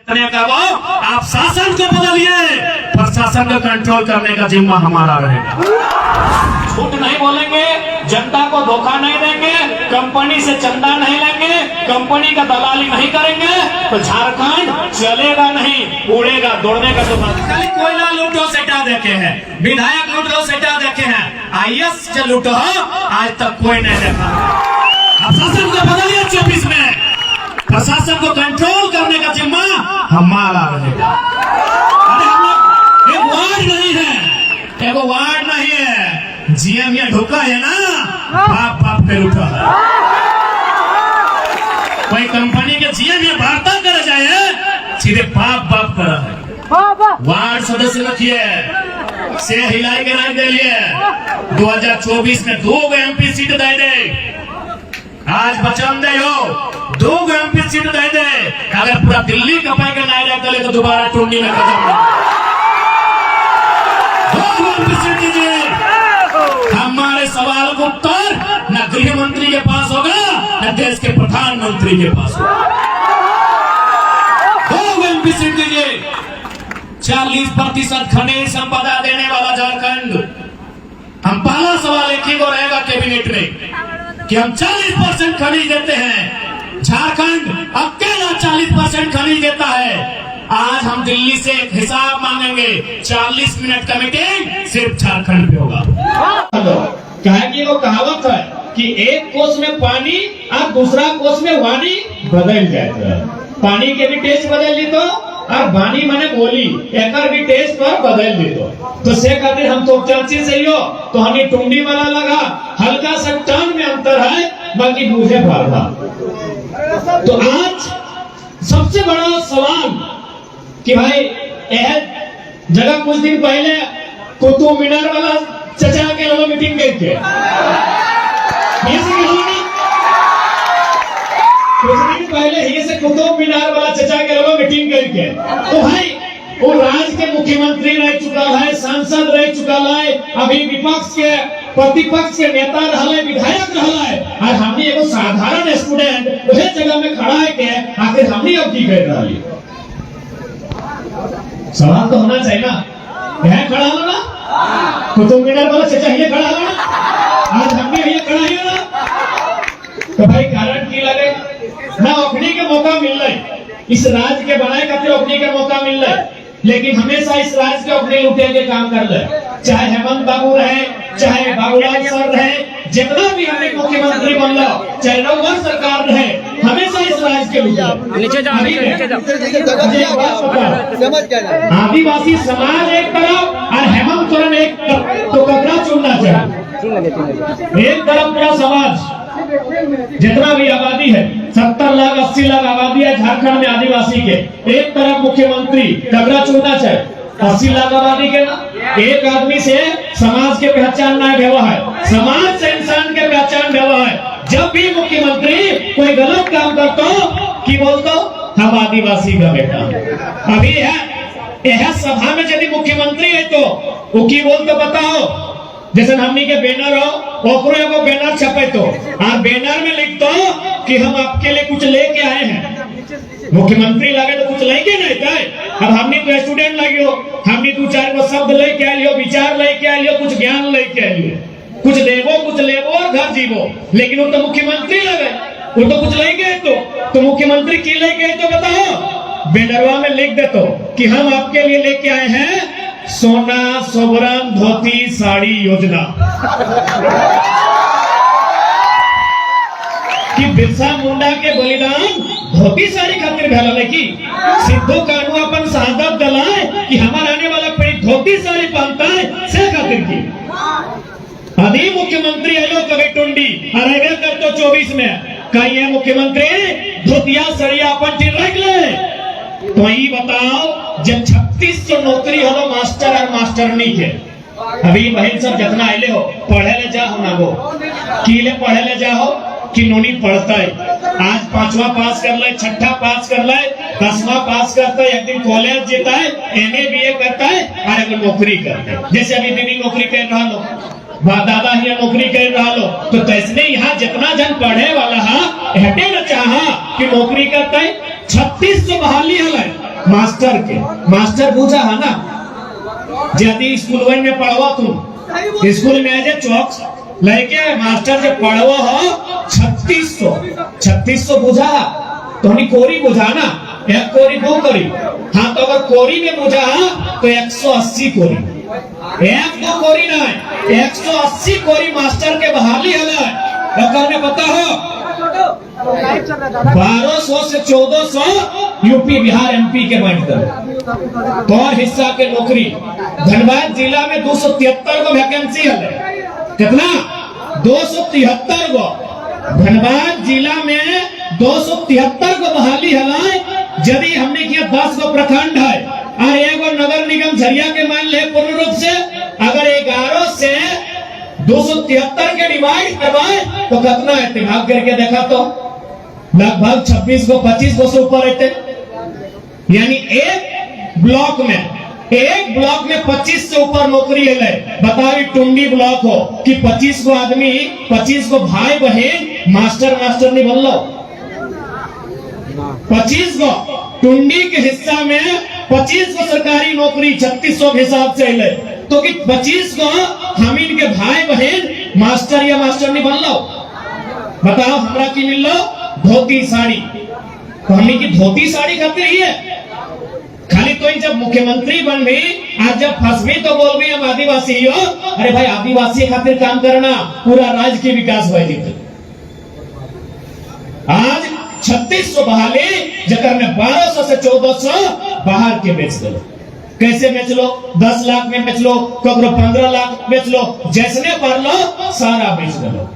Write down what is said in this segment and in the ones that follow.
का वो आप शासन को बदलिए, प्रशासन को कंट्रोल करने का जिम्मा हमारा रहेगा। झूठ नहीं बोलेंगे, जनता को धोखा नहीं देंगे, कंपनी से चंदा नहीं लेंगे, कंपनी का दलाली नहीं करेंगे तो झारखंड चलेगा नहीं, उड़ेगा। दौड़ने का तो खाली कोयला लूटो सेटा देखे हैं, विधायक लूटो सेटा देखे हैं, IAS जो लूटो आज तक कोई नहीं देखा। आप शासन को बदलिए 24 में, प्रशासन को कंट्रोल करने का जिम्मा हमारा रहेगा। अरे हम लोग एक वार्ड नहीं है, एक वार्ड नहीं है, GM ये ढुका है ना, बाप बाप पे उठा है। कोई कंपनी के GM ये वार्ता कर जाए, सीधे बाप बाप कर है। वार्ड सदस्य रखिए, से हिलाई के नहीं दे लिए। 2024 में 2 MP सीट दे दे, आज बचन दे हो 2 MP सीट दे दे। अगर पूरा दिल्ली कपाई के नहीं रहते तो दोबारा टूंडी में खत्म। 2 MP सीट दीजिए। हमारे सवाल का उत्तर न गृह मंत्री के पास होगा, न देश के प्रधानमंत्री के पास होगा। 2 MP सीट दीजिए। 40% खनिज संपदा देने वाला झारखंड। हम पहला सवाल एक ही को रहेगा कैबिनेट में कि हम 40% खनिज देते हैं। झारखंड अकेला 40% खनिज देता है। आज हम दिल्ली से एक हिसाब मांगेंगे, 40 मिनट का मीटिंग सिर्फ झारखंड पे होगा। कहे कि वो कहावत है कि एक कोस में पानी और दूसरा कोस में वाणी बदल जाता है। पानी के भी टेस्ट बदल दी तो, और वाणी माने बोली एक भी टेस्ट पर बदल दी तो से खातिर हम तो चर्ची से हो तो हमें टुंडी वाला लगा, हल्का सा टर्न में अंतर है, बाकी मुझे फायदा। तो आज सबसे बड़ा सवाल कि भाई यह जगह कुछ दिन पहले कुतुब मीनार वाला चचा के लोग मीटिंग करके कुछ दिन पहले ही से कुतुब मीनार वाला चचा के लोग मीटिंग करके, तो भाई वो राज्य के मुख्यमंत्री रह चुका है, सांसद रह चुका है, अभी विपक्ष के प्रतिपक्ष के नेता रहा है, विधायक रहा है, और हमने एगो साधारण स्टूडेंट वह जगह में खड़ा है के आखिर हमने अब की कर रहा है। सवाल तो होना चाहिए ना, यह खड़ा हो ना, कुतुब मीनार वाला चचा ये खड़ा हो ना, आज हमने ये खड़ा है ना, तो भाई कारण की लगे ना, ओखनी के मौका मिल रहा, इस राज्य के बनाए खातिर ओखनी के मौका मिल रहा, लेकिन हमेशा इस राज्य के अपने लुटे के काम कर रहे, चाहे हेमंत बाबू रहे, चाहे बाबूलाल सर रहे, जितना भी हमें मुख्यमंत्री बन लो, चाहे नौवर सरकार रहे, हमेशा इस राज्य के लुटे। नीचे जाओ, नीचे जाओ। आदिवासी समाज एक तरफ और हेमंत सोरेन एक तरफ, तो कपड़ा चुनना चाहिए। एक तरफ पूरा समाज जितना भी आबादी है, 70 लाख 80 लाख आबादी है झारखंड में आदिवासी के, एक तरफ मुख्यमंत्री कगड़ा चुनना चाहिए। 80 लाख आबादी के ना, एक आदमी से समाज के पहचान ना भेवा है, समाज से इंसान के पहचान भेवा है। जब भी मुख्यमंत्री कोई गलत काम करता कि बोलता हम आदिवासी का बेटा। अभी है यह सभा में यदि मुख्यमंत्री है तो वो की बोलते बताओ, जैसे हमनी के बैनर हो, ओकरो एगो बैनर छपे तो, और बैनर में लिख दो कि हम आपके लिए कुछ लेके आए हैं। मुख्यमंत्री लगे तो कुछ लेके नहीं जाए, अब हमने तो स्टूडेंट लगे हो, हमने 2-4 गो शब्द लेके आए लियो, विचार लेके आए लियो, कुछ ज्ञान लेके आए लियो, कुछ लेबो और घर जीवो। लेकिन वो तो मुख्यमंत्री लगे, वो तो कुछ लेके तो मुख्यमंत्री की लेके आए तो बताओ, बैनरवा में लिख दे तो कि हम आपके लिए लेके आए हैं सोना सोवरन धोती साड़ी योजना। कि बिरसा मुंडा के बलिदान धोती साड़ी खातिर भेल है कि सिद्धू कानू अपन शहादत दिलाए कि हमारा आने वाला पीढ़ी धोती साड़ी पहनता है, से खातिर की आदि मुख्यमंत्री आयो कभी टुंडी अरेगा कर तो 24 में कहीं है मुख्यमंत्री धोतिया सड़िया अपन ठीक रख ले। तो ये बताओ जब 3600 नौकरी हो मास्टर और मास्टरनी के, अभी बहन सब जितना आइले हो पढ़े ले जा हो ना वो कीले पढ़े ले जा हो कि नोनी पढ़ता है, आज 5वां पास कर ले, 6ठा पास कर ले, 10वां पास करता है, एक दिन कॉलेज जीता है, MA BA करता है और एक नौकरी करता है। जैसे अभी दीदी नौकरी कर रहा लो, दादा ही नौकरी कर रहा लो, तो तैसने यहाँ जितना जन पढ़े वाला है हटे न चाहा कि नौकरी करता है। 3600 बहाली है, मास्टर के मास्टर पूछा है ना यदि स्कूल में पढ़वा तुम स्कूल में जे चौक लड़के मास्टर जो पढ़वा हो 3600 बुझा तो हनी कोरी बुझा ना एक कोरी दो कोरी हाँ तो अगर कोरी में बुझा तो 180 कोरी एक दो कोरी ना 180 कोरी मास्टर के बहाली है अगर में पता हो 1200 से 1400 यूपी बिहार एमपी के बांटकर तो और हिस्सा के नौकरी धनबाद जिला में 273 को वैकेंसी है कितना 273 को धनबाद जिला में 273 को बहाली है यदि हमने किया 10 को प्रखंड है और एगो नगर निगम झरिया के मान ले पूर्ण रूप से अगर 11 से 273 के डिवाइड करवाए तो कितना है दिमाग करके देखा तो लगभग 26 को 25 को से ऊपर रहते यानी एक ब्लॉक में 25 से ऊपर नौकरी है बताओ टुंडी ब्लॉक हो कि 25 को आदमी 25 को भाई बहन मास्टर नहीं बोल लो 25 को टुंडी के हिस्सा में 25 को सरकारी नौकरी 3600 के हिसाब से है तो कि 25 को हम इनके भाई बहन मास्टर नहीं बन लो बताओ हमरा की मिल लो धोती साड़ी तो हमने की धोती साड़ी खातिर ही है खाली तो जब मुख्यमंत्री बन गई आज जब फंस गई तो बोल गई हम आदिवासी हो अरे भाई आदिवासी खातिर काम करना पूरा राज्य के विकास हो आज 3600 बहाली जकर में 1200 से 1400 बाहर के बेच दो कैसे बेच लो 10 लाख में बेच लो कबरो 15 लाख बेच लो जैसने पर लो सारा बेच दो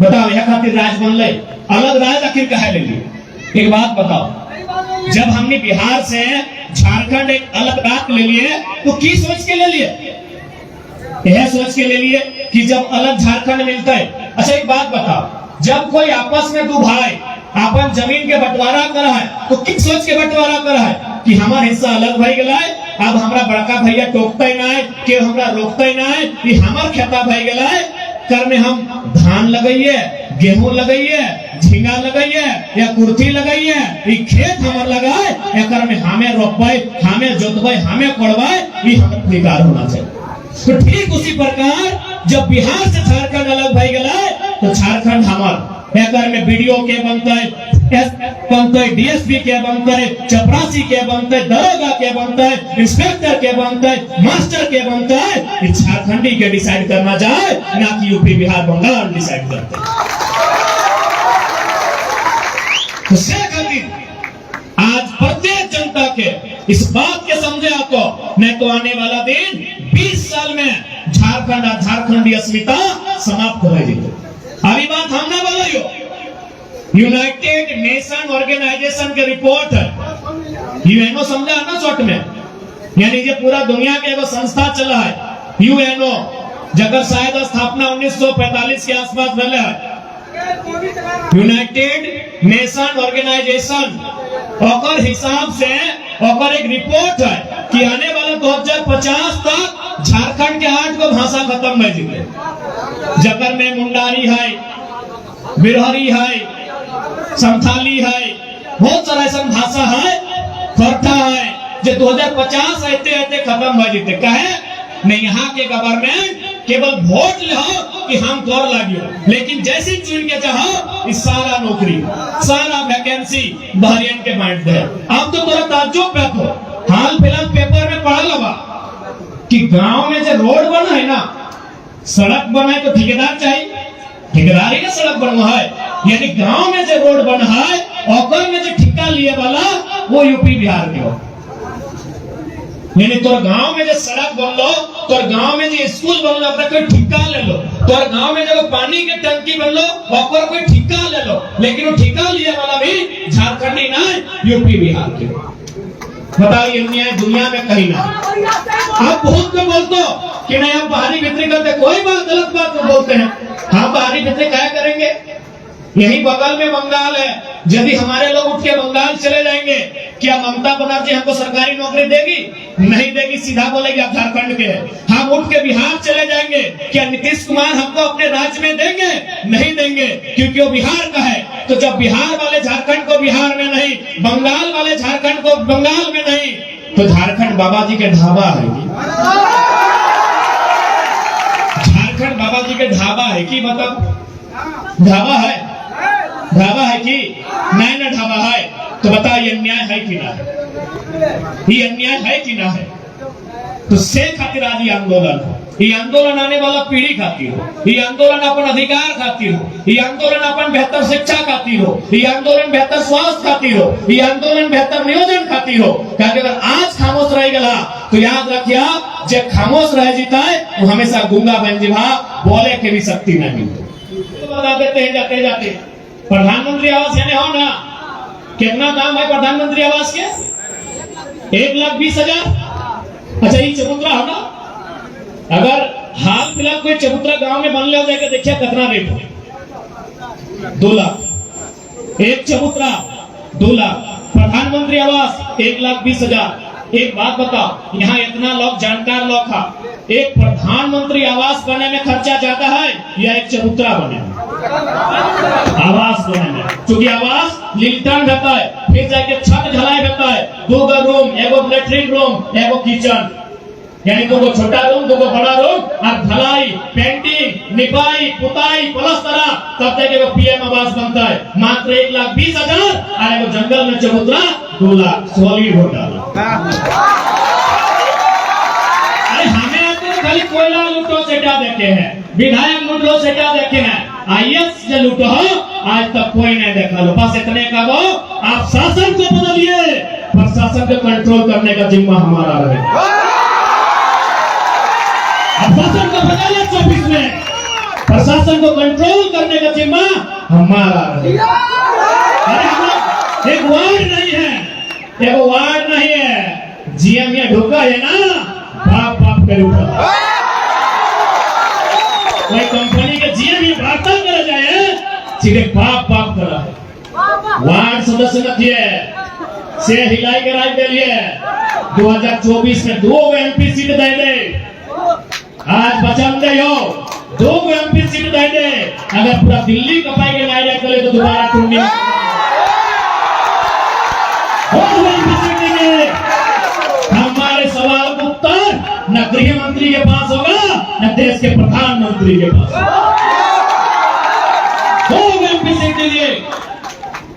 बताओ यह खातिर राज बन ले अलग राज आखिर कहा ले लिए एक बात बताओ जब हमने बिहार से झारखंड एक अलग रात ले लिए तो की सोच के ले लिए यह सोच के ले लिए कि जब अलग झारखंड मिलता है अच्छा एक बात बताओ जब कोई आपस में दो भाई अपन जमीन के बंटवारा कर है तो किस सोच के बंटवारा कर है कि हमारा हिस्सा अलग भाई गला है अब हमारा बड़का भैया टोकता ही ना है कि हमरा रोकता ही ना है कि हमार खेता भाई गला है कर में हम धान लगाइए गेहूं लगाइए झींगा लगाइए या कुर्थी लगाइए ये खेत हमार लगाए या में हमें रोपे हमें जोतबे हमें कोड़बे ये हमारा अधिकार होना चाहिए तो ठीक उसी प्रकार जब बिहार से झारखंड अलग भाई गला तो झारखंड हमार एकर में बीडीओ के बनता है डीएसपी के बनता है चपरासी के बनता है दरोगा के बनता है इंस्पेक्टर के बनता है मास्टर के बनता है झारखंडी के डिसाइड करना जाए ना कि यूपी बिहार बंगाल डिसाइड करते तो आज प्रत्येक जनता के इस बात के समझे आपको नहीं तो आने वाला दिन 20 साल में झारखंडी अस्मिता समाप्त हो जाएगी अभी बात हम ना बोलो यूनाइटेड नेशन ऑर्गेनाइजेशन के रिपोर्ट है यूएनओ समझा ना शॉर्ट में यानी ये पूरा दुनिया के एगो संस्था चला है यूएनओ जगह शायद स्थापना 1945 के आसपास भले है यूनाइटेड नेशन ऑर्गेनाइजेशन और हिसाब से और एक रिपोर्ट है कि आने वाले 2050 तक झारखंड के 8 को भाषा खत्म हो जाए जकर में मुंडारी है बिरहरी है संथाली है बहुत सारा ऐसा भाषा है खरठा है जो 2050 आते खत्म हो जाते कहे नहीं यहाँ के गवर्नमेंट केवल वोट लो कि हम तोड़ लागियो लेकिन जैसे चुन के चाहो इस सारा नौकरी सारा वैकेंसी बहरियन के बांट दे अब तो थोड़ा ताज्जुब पे तो हाल फिलहाल पेपर में पढ़ा लगा कि गांव में जो रोड बना है ना सड़क बनाए तो ठेकेदार चाहिए ठेकेदार ही ना सड़क बनवा है यानी गांव में जो रोड बना है और में जो ठेका लिए वाला वो यूपी बिहार के हो यानी तोर गांव में जो सड़क बन लो तोर गांव में जो स्कूल बन लो अपना कोई ठेका ले लो तोर गांव में जो पानी के टंकी बन लो और कोई ठेका ले लो लेकिन वो ठेका लिए वाला भी झारखंडी ना यूपी बिहार के बताइए दुनिया में कहीं ना आप बहुत को बोलते हो कि नहीं आप बाहरी भीतरी करते कोई बात गलत बात को बोलते हैं हम बाहरी भीतरी क्या करेंगे यही बगल में बंगाल है यदि हमारे लोग उठ के बंगाल चले जाएंगे क्या ममता बनर्जी हमको सरकारी नौकरी देगी नहीं देगी सीधा बोलेगी आप झारखंड के हम उठ के बिहार चले जाएंगे क्या नीतीश कुमार हमको अपने राज्य में देंगे नहीं देंगे क्योंकि वो बिहार का है तो जब बिहार वाले झारखंड को बिहार में नहीं बंगाल वाले झारखंड को बंगाल में नहीं तो झारखंड बाबा जी के ढाबा है कि झारखंड बाबा जी के ढाबा है कि मतलब ढाबा है कि नहीं ना ढाबा है तो बता ये अन्याय है कि ना है, ये अन्याय है कि ना है। तो से खातिर आज ये आंदोलन हो, ये आंदोलन आने वाला पीढ़ी खातिर हो, ये आंदोलन अपन अधिकार खातिर हो, ये आंदोलन अपन बेहतर शिक्षा खातिर हो, ये आंदोलन बेहतर स्वास्थ्य खातिर हो, ये आंदोलन बेहतर नियोजन खातिर हो। क्योंकि अगर आज खामोश रह गया तो याद रखिया जे खामोश रह जीता है वो हमेशा गूंगा बन जीवा, बोले के भी शक्ति नहीं मिलती। तो बता देते हैं जाते जाते प्रधानमंत्री आवास यानी हो ना, कितना दाम है प्रधानमंत्री आवास के? 1,20,000। अच्छा ये चबूतरा हो ना, अगर हाल फिलहाल कोई चबूतरा गांव में बनले हो जाएगा, देखिए कितना रेट है, 2 लाख एक चबूतरा, 2 लाख। प्रधानमंत्री आवास 1,20,000। एक बात बताओ, यहाँ इतना लोग जानकार लोग था, एक प्रधानमंत्री आवास बनने में खर्चा ज्यादा है या एक चबूतरा बनने में? आवास बनने में, क्योंकि आवास लिंटन रहता है, फिर जाके छत ढलाई रहता है, 2 रूम, 1 लेटरिन रूम, 1 किचन, यानी 2 छोटा रूम, 2 बड़ा रूम, और ढलाई, पेंटिंग, निपाई, पुताई, प्लस्तरा, तब जाके वो पीएम आवास बनता है। मात्र 1,20,000 और एगो जंगल में चबूतरा 2 लाख सॉलिड होता है। अरे हमें तो खाली कोयला लूटो सेटा देखे हैं, विधायक लूटो सेटा देखे हैं, आईएएस से लूटो आज तक कोई नहीं देखा लो। बस इतने का वो आप शासन को बदलिए, प्रशासन को कंट्रोल करने का जिम्मा हमारा रहे। शासन को बदलिए 24 में, प्रशासन को कंट्रोल करने का जिम्मा हमारा रहे। अरे हम एक वार्ड नहीं है, एक वार्ड नहीं है, जीएम ये ढोका है ना, बाप बाप के ऊपर कोई कंपनी के जीएम ये वार्ता कर जाए, सीधे बाप बाप करा। वार्ड सदस्य नहीं है, से हिलाई के राज दे लिए 2024 में 2 एमपी सीट दे दे, आज बचन दे हो 2 एमपी सीट दे दे। अगर पूरा दिल्ली कपाई के नायरा करे तो दोबारा टूटने हमारे सवाल का उत्तर न गृह मंत्री के पास होगा न देश के प्रधानमंत्री के पास। 2 एमपी सीट दीजिए,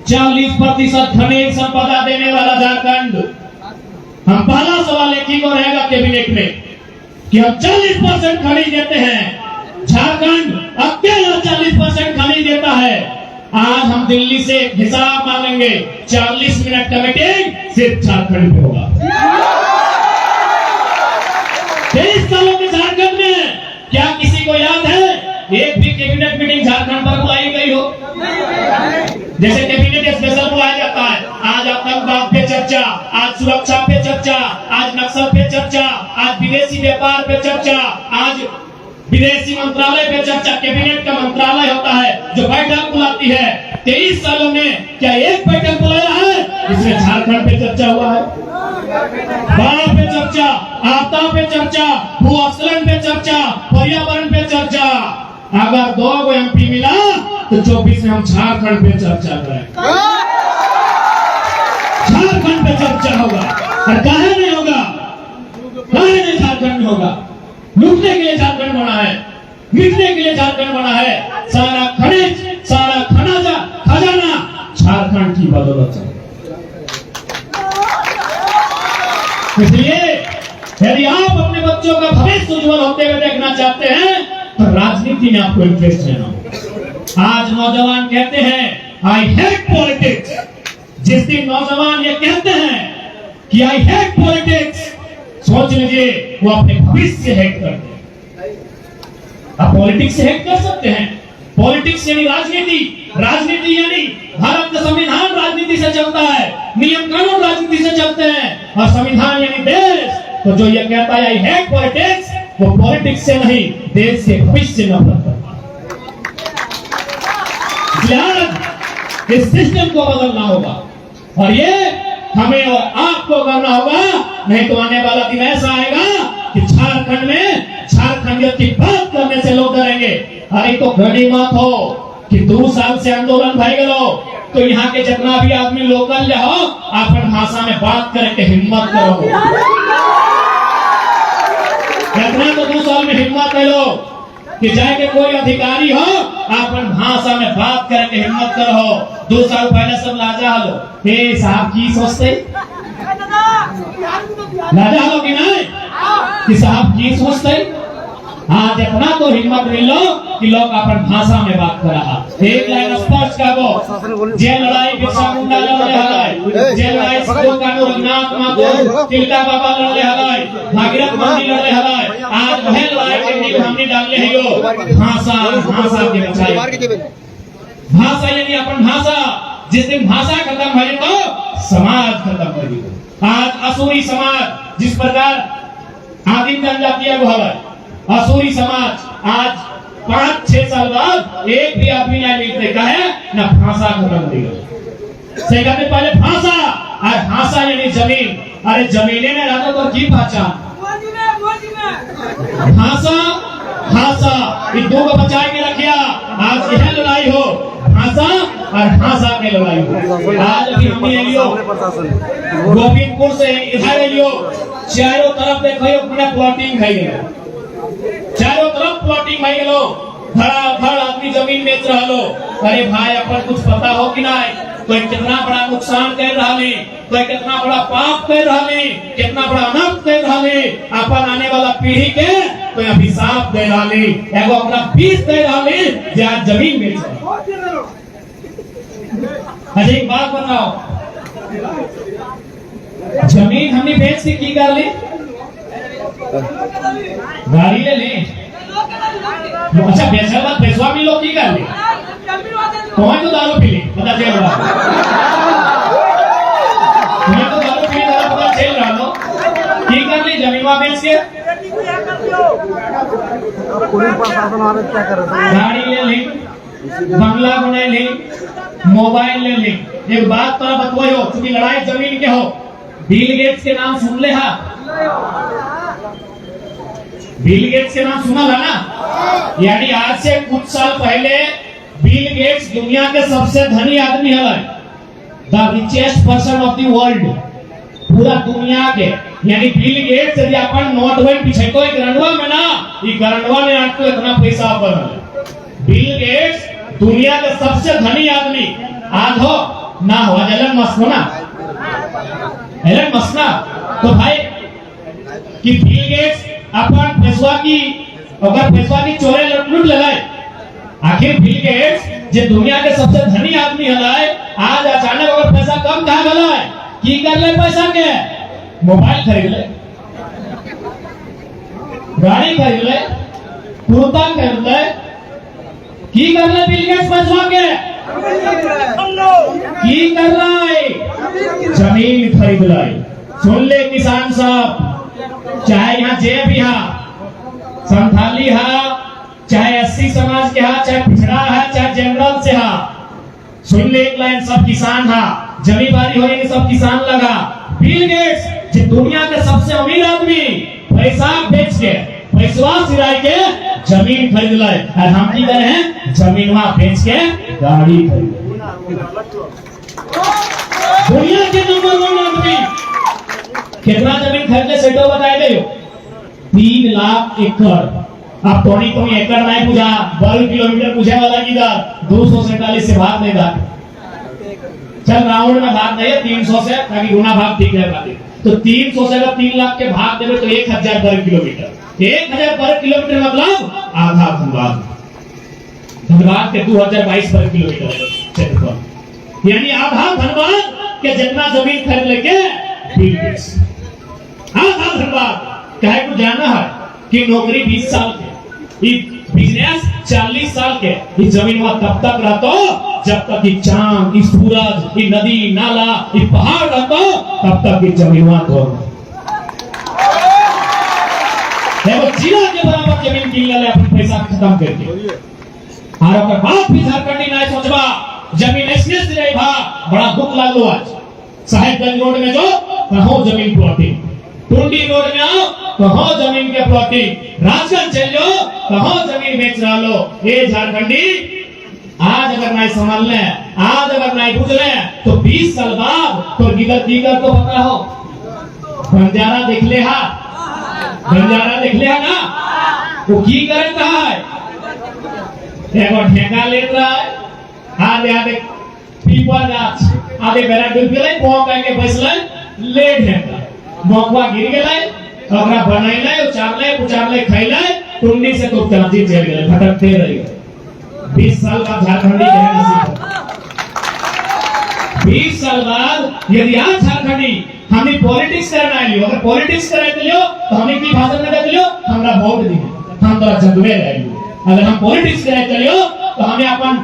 40% खनिज संपदा देने वाला झारखंड। हम पहला सवाल एक ही को रहेगा कैबिनेट में कि हम 40% खनिज देते हैं, झारखंड अकेला 40% खनिज देता है। आज हम दिल्ली से हिसाब मांगेंगे, 40 मिनट का मीटिंग सिर्फ झारखंड में होगा। 23 सालों के झारखंड में क्या किसी को याद है एक भी कैबिनेट मीटिंग झारखंड पर बुलाई गई हो? जैसे कैबिनेट स्पेशल बुलाया जाता है, आज आतंकवाद पे चर्चा, आज सुरक्षा पे चर्चा, आज नक्सल पे चर्चा, आज विदेशी व्यापार पे चर्चा, आज विदेशी मंत्रालय पे चर्चा। कैबिनेट का मंत्रालय होता है जो बैठक बुलाती है। 23 सालों में क्या एक बैठक बुलाया है जिसमें झारखंड पे चर्चा हुआ है? बाढ़ पे चर्चा, आपदा पे चर्चा, भूस्खलन पे चर्चा, पर्यावरण पे चर्चा। अगर 2 एमपी मिला तो 24 में हम झारखंड पे चर्चा करें, झारखंड पे चर्चा होगा। और काहे नहीं होगा? काहे नहीं झारखंड में होगा? लूटने के लिए झारखंड बना है, मिटने के लिए झारखंड बना है। सारा खनिज, सारा खजाना झारखंड की बदौलत है। इसलिए यदि आप अपने बच्चों का भविष्य उज्जवल होते हुए देखना चाहते हैं तो राजनीति में आपको इंटरेस्ट लेना। आज नौजवान कहते हैं आई हेट पॉलिटिक्स। जिस दिन नौजवान ये कहते हैं कि आई हेट पॉलिटिक्स, सोच लीजिए वो अपने भविष्य से हेट करते हैं। आप पॉलिटिक्स से हेट कर सकते हैं। पॉलिटिक्स यानी राजनीति, राजनीति यानी भारत का संविधान राजनीति से चलता है, नियम कानून राजनीति से चलते हैं, और संविधान यानी देश। तो जो ये कहता है आई हेट पॉलिटिक्स, वो पॉलिटिक्स से नहीं देश से भविष्य से नफरत करता है। इस सिस्टम को बदलना होगा और ये हमें और आपको करना होगा, नहीं तो आने वाला दिन ऐसा आएगा कि झारखंड में झारखंडियत की बात करने से लोग डरेंगे। अरे तो घड़ी मत हो कि 2 साल से आंदोलन भाई गलो, तो यहाँ के जितना भी आदमी लोकल रहो अपन भाषा में बात करे के हिम्मत करो। जितना तो 2 साल में हिम्मत है लो कि जाए के कोई अधिकारी हो अपन भाषा में बात करे के हिम्मत करो। 2 साल पहले सब लाजा हलो, हे साहब की सोचते लाजा हलो कि नहीं कि साहब की सोचते। आज इतना तो हिम्मत मिलो कि लोग अपन भाषा में बात कर रहा। एक लाइन स्पष्ट का वो जे लड़ाई बिरसा मुंडा लड़ले हलाय, जे लड़ाई सिद्धो कानू रघुनाथ मातो तिलका बाबा लड़ले हलाय, भागीरथ मंडी लड़ले हलाय। आज वह लड़ाई के नींव हमने डालले है यो भाषा के बचाई। भाषा यानी अपन भाषा, जिस दिन भाषा खत्म हो तो समाज खत्म हो जाएगा। आज असुरी समाज जिस प्रकार आदिम जनजातियां को हलाय, असुरी समाज आज 5-6 साल बाद एक भी आदमी नहीं मिलते का है ना भाषा खत्म हो गई। सही कहते पहले भाषा और भाषा यानी जमीन। अरे जमीने में रहता तो की पहचान भाषा ये 2 को बचा के रखिया। आज यह लड़ाई हो भाषा और भाषा के लड़ाई हो। आज अभी हमने लियो गोविंदपुर से इधर लियो, चारों तरफ देखो पूरा प्लॉटिंग खाई गया, चारों तरफ प्लॉटिंग भाई लो, धड़ आदमी जमीन बेच रहा लो। अरे भाई अपन कुछ पता हो कि नहीं, तो कितना बड़ा नुकसान कर रहा है, तो कितना बड़ा पाप कर रहा है, कितना बड़ा अनर्थ कर रहा है अपन आने वाला पीढ़ी के, तो अभिशाप दे रहा है, एगो अपना फीस दे रहा है जे आज जमीन बेच रहा। अच्छा एक बात बताओ, जमीन हमने बेच के की कर ली? गाड़ी ले ली। अच्छा बेचने बाद पैसवा भी लोग की कर ली, तुम्हें तो दारू पी ली पता चल रहा, तुम्हें तो दारू पी पता चल रहा लो की कर ली जमीन बेच के। गाड़ी ले ली, बंगला बना ली, मोबाइल ले ली। एक बात तो बतवाओ, चूंकि लड़ाई जमीन के हो, बिल गेट्स के नाम सुन ले हा? बिल गेट्स के नाम सुना था ना? यानी आज से कुछ साल पहले बिल गेट्स दुनिया के सबसे धनी आदमी है, the richest person of the world, पूरा दुनिया के। यानी बिल गेट्स यदि अपन नोट वन पीछे को गरंडवा में ना, ये गरंडवा में आपको इतना पैसा पर बिल गेट्स दुनिया के सबसे धनी आदमी आज हो ना हो, एलन मस्क हो ना, एलन मस्क ना। तो भाई कि बिल गेट्स अपन पैसवा की चोरे लूट लगाए। आखिर बिल गेट्स जो दुनिया के सबसे धनी आदमी है, आज अचानक अगर पैसा कम कहा गया है की कर ले पैसा के? मोबाइल खरीद ले, गाड़ी खरीद ले, कुर्ता खरीद ले, की कर ले बिल गेट्स पैसा के? की कर रहा है? जमीन खरीद लाई। सुन ले किसान साहब, चाहे यहाँ जे भी हा, संथाली हा, चाहे एससी समाज के हा, चाहे पिछड़ा है, चाहे जनरल से हा, सुन ले एक लाइन, सब किसान हा। जमींदारी हो गई सब किसान लगा। बिल गेट्स जो दुनिया के सबसे अमीर आदमी पैसा बेच के पैसवा सिराय के जमीन खरीद लाए, और हम की करे हैं जमीनवा बेच के गाड़ी खरीद। दुनिया के नंबर 1 आदमी कितना जमीन खरीदे सेठो बताए दे? 3 लाख एकड़। अब तोड़ी तुम एकड़ नहीं पूछा, 12 किलोमीटर पूछे वाला की दर 247 से भाग नहीं था। चल राउंड में भाग नहीं है 300 से, ताकि गुना भाग ठीक है बात। तो 300 से अगर 3 लाख के भाग देवे तो 1000 वर्ग किलोमीटर, 1000 वर्ग किलोमीटर मतलब आधा धनबाद। धनबाद के 2022 वर्ग किलोमीटर क्षेत्रफल, यानी आधा धनबाद के जितना जमीन खरीद लेके बिल गेट्स। आधा धनबाद कहे को जाना है कि नौकरी 20 साल के, बिजनेस 40 साल के, ये जमीन वहां तब तक रहता जब तक ये चांद, ये सूरज, ये नदी नाला, ये पहाड़ रहता तब तक ये जमीन वहां तो जिला के बराबर जमीन किन ले अपन पैसा खत्म करके। और अगर बात भी झारखंडी नहीं सोचबा जमीन ऐसे से रही भा, बड़ा दुख लागलो। आज साहेबगंज रोड में जो कहो जमीन प्लॉटिंग, टुंडी रोड में आओ कहो जमीन के प्लॉटिंग, राजगंज चल जाओ कहो जमीन बेच रहा लो। ये झारखंडी आज अगर नहीं समझ ले, आज अगर नहीं बुझ ले, तो 20 साल बाद तो गिगर तो पता हो। बंजारा देख ले हा, बंजारा देख ले हा ना, वो की करता है, एगो ठेका ले रहा है, आधे आधे पीपल गाछ, आधे बेरा डूब गेलै, पॉक के बैसलै, ले ठेका, मौका गिर गेलै, ओकरा बनैलै, उचारलै, खैलै, टुंडी से तो चाची चल गेलै, फटकते रह गेलै। 20 साल बाद झारखंडी के नसीब, 20 साल बाद यदि आज झारखंडी हमने पॉलिटिक्स करना है, अगर पॉलिटिक्स करे लियो तो हमें की भाषण में दे लियो, हमरा वोट दी, हम तोरा जदवे रह लियो। अगर हम पॉलिटिक्स करे लियो तो हमें अपन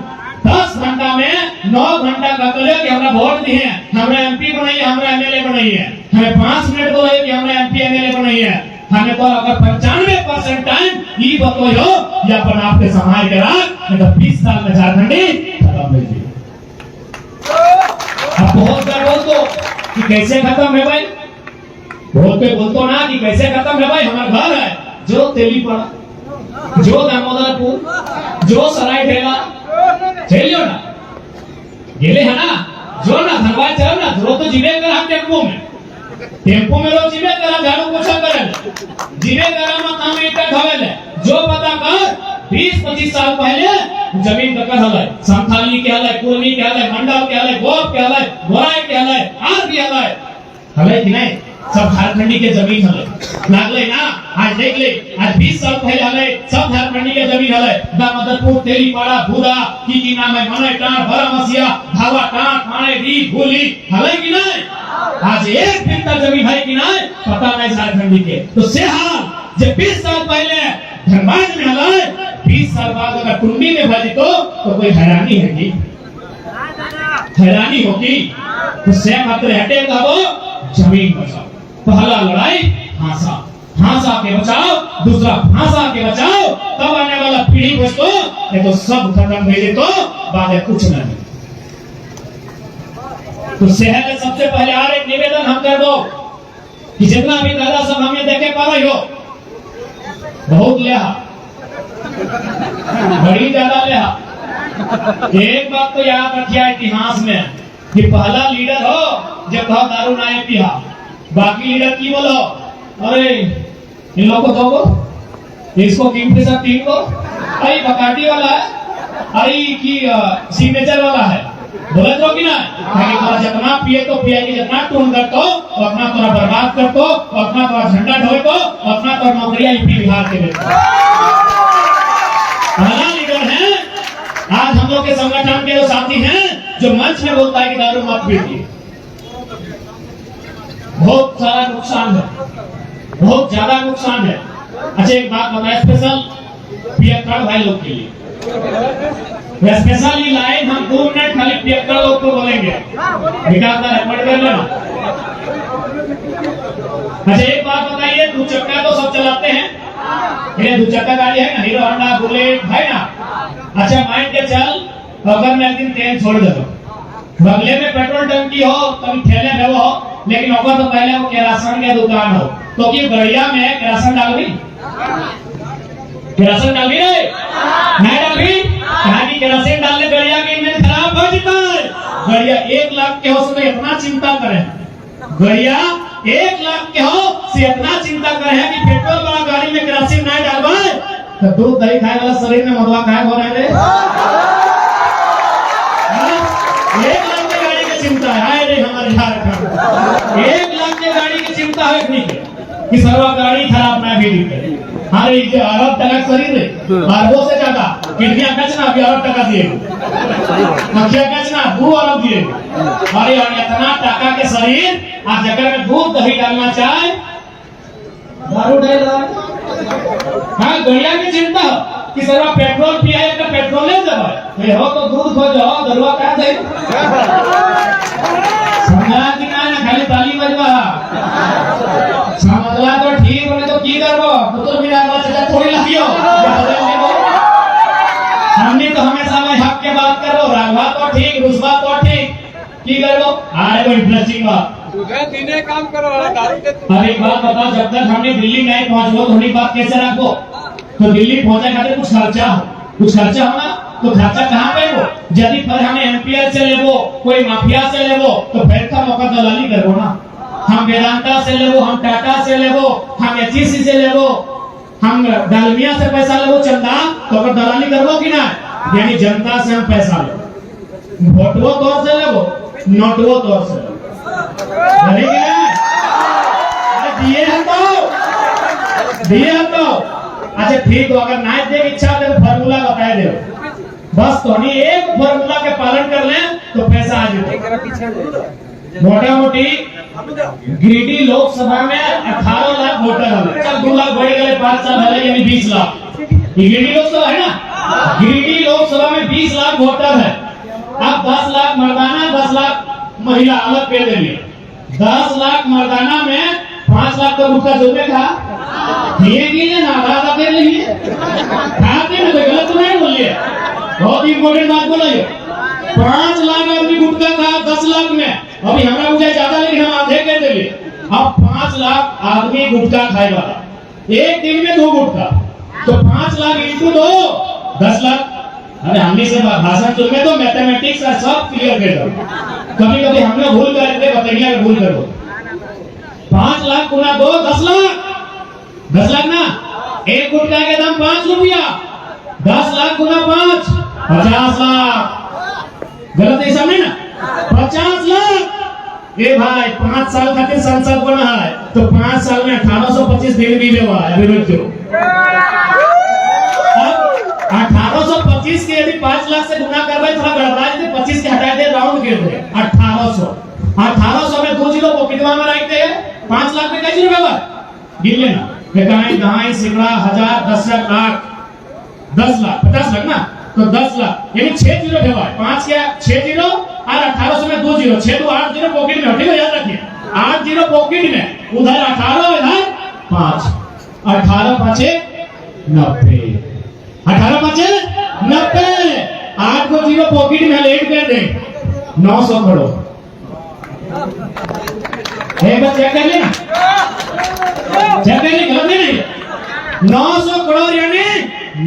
10 घंटा में 9 घंटा कहते लियो कि हमरा वोट दी है, हमरा एमपी बनाइए, हमरा एमएलए बनाइए, हमें 5 मिनट बोले कि हमरा एमपी एमएलए बनाइए, हमें तो अगर 95% टाइम ये बतलो या अपन आपके समाज के राख, नहीं तो 20 साल में झारखंडी खत्म हो जाए। अब बहुत बार बोलतो कि कैसे खत्म है भाई, बोलतो ना कि कैसे खत्म है भाई, हमारा घर है जो तेली पड़ा, जो दामोदरपुर, जो सराय ठेला, चलियो ना, गेले है ना, जो ना धनबाद चलो ना, जो तो जीवे कर हम टेम्पो में लोग जीवे कर झाड़ू पोछा करे, जीवे कर हम काम इकट्ठ होवेले, जो पता कर 20-25 साल पहले जमीन ककर हलै, संथाली के हलै, कुर्मी के हलै, मंडल के हलै, गोप के हलै, गोराई के हलै, आर भी हलै कि नहीं, सब झारखंडी के जमीन हलै, लागले ना, आज देख ले, आज 20 साल पहले हलै, सब झारखंडी के जमीन हलै, दामोदरपुर, तेलीपाड़ा, भूरा, की नाम है, मने टांड, भरमसिया, धावा टांड, माने दी, भूली, हलै कि नहीं, आज एक बित्ता जमीन है कि नहीं, पता नहीं झारखंडी के, तो से हाल, जब 20 साल पहले धनबाद में हलै, 20 साल बाद अगर टुंडी में भजी तो कोई हैरानी है कि हैरानी होगी, तो से मात्र हटे कहो जमीन बचाओ, पहला लड़ाई हांसा के बचाओ, दूसरा भाषा के बचाओ, तब आने वाला पीढ़ी बचतो, नहीं तो सब खत्म भेजे तो बातें कुछ नहीं। तो शहर में सबसे पहले और एक निवेदन हम कर दो कि जितना भी दादा सब हमें देखे पा रही हो, बहुत लेहा, बड़ी ज्यादा लेहा। एक बात तो याद रखिए इतिहास में कि पहला लीडर हो जब कहो दारू ना पिया, बाकी लीडर की बोलो, अरे इन लोगों को दो, इसको किंग के साथ 3 को, अरे बकाटी वाला है, अरे की सिग्नेचर वाला है, बोले तो कि ना, ताकि जितना पिए तो पिए की, जितना टून करतो उतना तोरा बर्बाद करतो, उतना तोरा झंडा ढोए को, उतना तोरा नौकरियां यूपी बिहार के देतो। पहला लीडर है, आज हम लोग के संगठन के जो साथी हैं, जो मंच में बोलता है कि दारू मत पीजिए, बहुत सारा नुकसान है, बहुत ज्यादा नुकसान है। अच्छा एक बात बताए स्पेशल पियक्कड़ भाई लोग के लिए, स्पेशल ये लाइन हम 2 मिनट खाली पियक्कड़ लोग को बोलेंगे, विकास का रिकॉर्ड कर लेना। अच्छा एक बात बताइए, 2 चक्का तो सब चलाते हैं, ये 2 चक्का गाड़ी है ना, हीरो होंडा बुलेट है ना, अच्छा मान के चल अगर मैं एक दिन तेल छोड़ देता, बगले में पेट्रोल टंकी हो, कभी ठेले में हो, लेकिन अगर तो पहले वो केरासन की दुकान हो, तो कि गड़िया में केरासन डालवी, केरासन डालवी नहीं डालवी, कहा कि केरासन डालने गड़िया के इंजन खराब हो जाता है, गड़िया 1 लाख के हो तो इतना चिंता करें, गड़िया 1 लाख के हो से इतना चिंता करें कि पेट्रोल वाला गाड़ी में केरासन नहीं डालवाए तो दूध दही खाए वाला शरीर में मधुआ खाए हो रहे रे, 1 लाख की गाड़ी की चिंता है रे हमारे झारखंड, 1 लाख की गाड़ी की चिंता है कि सर्वा गाड़ी खराब ना भी दिखे, अरे अरब टका शरीर है, अरबों से ज्यादा किडनियां कचना भी अरब टका दिए, मक्खियां कचना 2 अरब दिए, अरे इतना टका के शरीर आज जगह में दूध दही डालना चाहे दारू डाल रहा है। हाँ गड़िया की चिंता कि सर्वा पेट्रोल पिया है तो पेट्रोल ले जाए, हो तो दूध खोजो, दरुआ क्या जाए, समझा कि ना खाली ताली बजवा, समझला तो ठीक होने तो की करबो, पुत्र बिना बच्चा थोड़ी लागियो, हमने तो हमेशा में हक के बात करो, रागवा तो ठीक, रुसवा तो ठीक, की करबो, आए कोई ब्लेसिंग बात दिने काम करो, दारू के। अब एक बात बताओ, जब तक हमने दिल्ली नहीं पहुंचो थोड़ी बात कैसे रखो, तो दिल्ली पहुंचे खाते कुछ खर्चा हो ना, तो खर्चा कहाँ पे वो? यदि फिर हमें एमपीएल से लेबो, कोई माफिया से लेबो, तो फिर का मौका दलाली करबो ना। हम वेदांता से लेबो, हम टाटा से लेबो, हम एचईसी से लेबो, हम डालमिया से पैसा लेबो चंदा, तो अगर दलाली करबो कि ना? यानी जनता से हम पैसा लेबो, वोटवो तौर से लेबो, नोटवो तौर से लेबो, दिए हम तो अच्छा ठीक हो। अगर नाच दे इच्छा है तो फार्मूला बता दे, बस तो नहीं एक फार्मूला के पालन कर लें तो पैसा आ जाए। मोटा मोटी गिरिडीह लोकसभा में 18 लाख वोटर है, चल 2 लाख बढ़ गए, 5 साल पहले यानी 20 लाख। गिरिडीह लोकसभा है ना, गिरिडीह लोकसभा में 20 लाख वोटर है। अब 10 लाख मर्दाना, 10 लाख महिला अलग कर देंगे। 10 लाख मर्दाना में 5 लाख तो गुटखा जोड़ने का ये ना आधा कर लेंगे, खाते ना, तो गलत तो नहीं बोलिए, बहुत इंपोर्टेंट बात बोला ये। 5 लाख आदमी गुटखा खा 10 लाख में, अभी हमारा मुझे ज्यादा लेकिन हम आधे कर देंगे। अब 5 लाख आदमी गुटखा खाएगा, एक दिन में 2 गुटखा, तो 5 लाख इंटू 2 10 लाख। अरे हमने से भाषण सुनने तो मैथमेटिक्स का सब क्लियर कर दो, कभी कभी हमने भूल करते बताइए, भूल करो। 5 लाख गुना 2 10 लाख, 10 लाख ना, एक गुटखा के दाम 5 रुपया, 10 लाख गुना 5 50 लाख, गलत है समझे ना, 50 लाख। ए भाई 5 साल खातिर संसद बना है, तो 5 साल में 1825 दिन भी लेवा है, अभी रुक जाओ। 1825 के यदि 5 लाख से गुना करवाए, थोड़ा गड़बड़ा जाते, 25 के हटा दे, राउंड कर दे, 1800 में 2 जीरो पॉकेटवा में रखते हैं, 5 लाख में कैसे रुपया गिन लेना, इकाई दहाई सैकड़ा हजार 10 लाख 10 लाख 50 लाख ना, तो 10 लाख यानी 6 जीरो है, 5 क्या 6 जीरो और 1800 में 2 जीरो, 6 तो 8 जीरो पॉकेट में, ठीक है याद रखिए, 8 जीरो पॉकेट में, उधर 18 इधर 5, 18 5 90, 18 5 90, 8 को जीरो पॉकेट में लेट कर दे, 900 करोड़। एक बार चेक कर लेना, चेक कर ले, गलत नहीं, 900 करोड़ यानी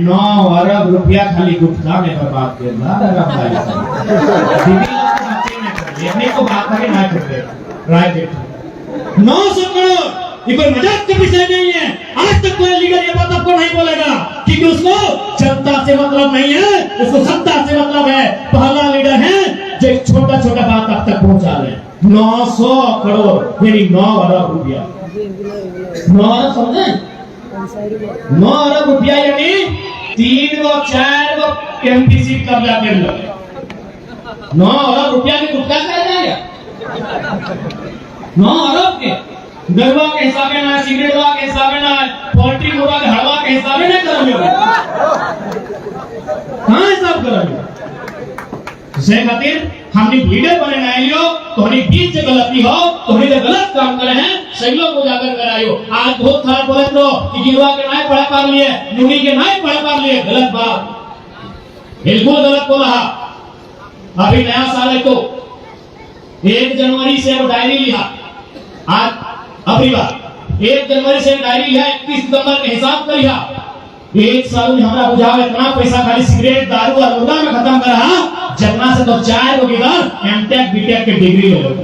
9 अरब रुपया खाली गुटखा में बर्बाद कर रहा है। को बात करके ना करते राइट, 900 करोड़ ये कोई मजाक का विषय नहीं है। आज तक कोई लीडर ये बात आपको नहीं बोलेगा क्योंकि उसको जनता से मतलब नहीं है, उसको सत्ता से मतलब है। पहला लीडर है जो एक छोटा छोटा बात आप तक पहुंचा रहे हैं। 900 करोड़ यानी 9 अरब रुपया, 9 अरब समझे, 9 अरब रुपया यानी 3 गो 4 गो एमपीसी कब्जा कर लो। 9 अरब रुपया की गुटखा खा जाएगा, 9 अरब के दरवा के हिसाब में ना, सिगरेट वा के हिसाब में ना, पोल्ट्री मुर्गा के हवा के हिसाब में नहीं करोगे, कहाँ हिसाब करोगे? से खातिर हमने लीडर बने नहीं लियो तो हमारी बीच से गलती हो तो हमें गलत काम करे हैं, सही लोग उजागर करायो। आज बहुत खराब बोले तो कि गिरवा के नहीं पढ़ा पा लिए, नुनी के नहीं पढ़ा पा लिए, गलत बात, बिल्कुल गलत बोला। अभी नया साल है तो 1 जनवरी से वो डायरी लिया, आज अभी बात 1 जनवरी से डायरी लिया, 31 सितंबर के हिसाब कर लिया। 1 साल में हमारा बुझाव इतना पैसा खाली सिगरेट दारू और मुर्गा में खत्म करा, जगना से तो 4 लोग इधर एमटेक बीटेक के डिग्री ले लो। गलत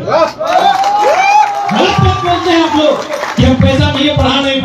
बात बोलते हैं आप लोग कि हम पैसा नहीं पढ़ा नहीं